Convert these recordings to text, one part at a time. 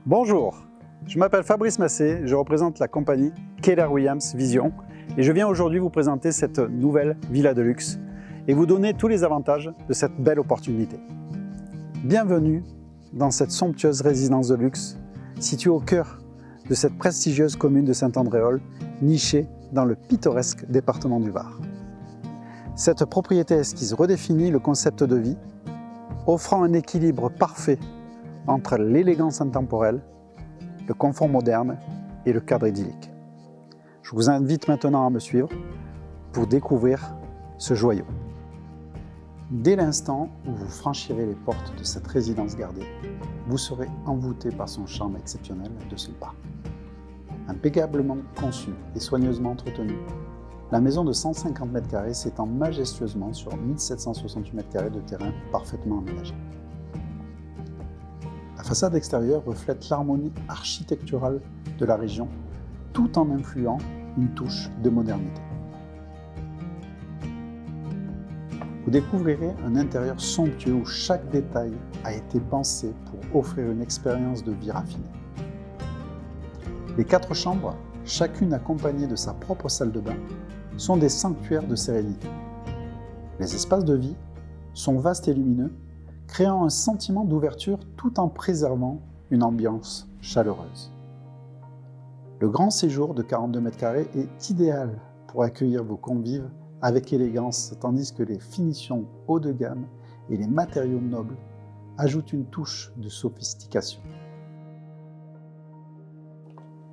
Bonjour, je m'appelle Fabrice Massé, je représente la compagnie Keller Williams Vision et je viens aujourd'hui vous présenter cette nouvelle villa de luxe et vous donner tous les avantages de cette belle opportunité. Bienvenue dans cette somptueuse résidence de luxe située au cœur de cette prestigieuse commune de Saint-Andréol, nichée dans le pittoresque département du Var. Cette propriété esquisse redéfinit le concept de vie, offrant un équilibre parfait entre l'élégance intemporelle, le confort moderne et le cadre idyllique. Je vous invite maintenant à me suivre pour découvrir ce joyau. Dès l'instant où vous franchirez les portes de cette résidence gardée, vous serez envoûté par son charme exceptionnel de ce parc. Impeccablement conçue et soigneusement entretenue, la maison de 150 m² s'étend majestueusement sur 1768 m² de terrain parfaitement aménagé. La façade extérieure reflète l'harmonie architecturale de la région, tout en influant une touche de modernité. Vous découvrirez un intérieur somptueux où chaque détail a été pensé pour offrir une expérience de vie raffinée. Les 4 chambres, chacune accompagnée de sa propre salle de bain, sont des sanctuaires de sérénité. Les espaces de vie sont vastes et lumineux, créant un sentiment d'ouverture tout en préservant une ambiance chaleureuse. Le grand séjour de 42 m² est idéal pour accueillir vos convives avec élégance, tandis que les finitions haut de gamme et les matériaux nobles ajoutent une touche de sophistication.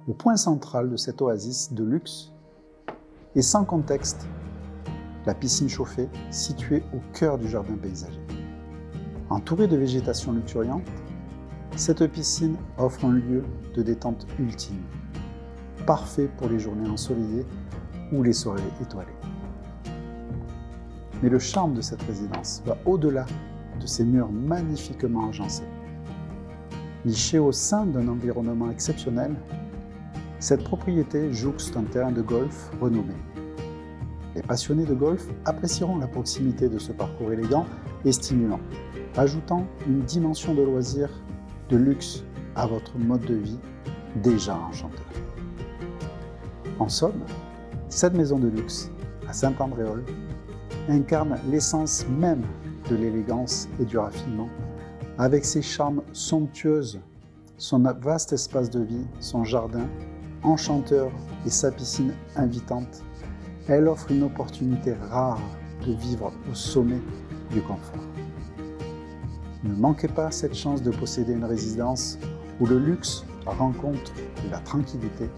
Le point central de cette oasis de luxe est sans contexte la piscine chauffée située au cœur du jardin paysager. Entourée de végétation luxuriante, cette piscine offre un lieu de détente ultime, parfait pour les journées ensoleillées ou les soirées étoilées. Mais le charme de cette résidence va au-delà de ses murs magnifiquement agencés. Nichée au sein d'un environnement exceptionnel, cette propriété jouxte un terrain de golf renommé. Les passionnés de golf apprécieront la proximité de ce parcours élégant et stimulant, ajoutant une dimension de loisir, de luxe à votre mode de vie déjà enchanteur. En somme, cette maison de luxe à Saint-Andréol incarne l'essence même de l'élégance et du raffinement, avec ses charmes somptueuses, son vaste espace de vie, son jardin enchanteur et sa piscine invitante. Elle offre une opportunité rare de vivre au sommet du confort. Ne manquez pas cette chance de posséder une résidence où le luxe rencontre la tranquillité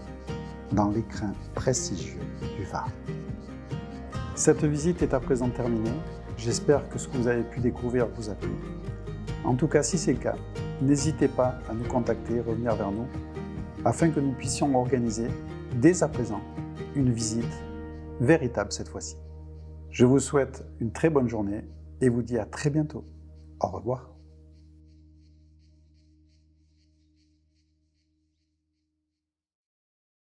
dans l'écrin prestigieux du Var. Cette visite est à présent terminée. J'espère que ce que vous avez pu découvrir vous a plu. En tout cas, si c'est le cas, n'hésitez pas à nous contacter, revenir vers nous, afin que nous puissions organiser dès à présent une visite véritable cette fois-ci. Je vous souhaite une très bonne journée et vous dis à très bientôt. Au revoir.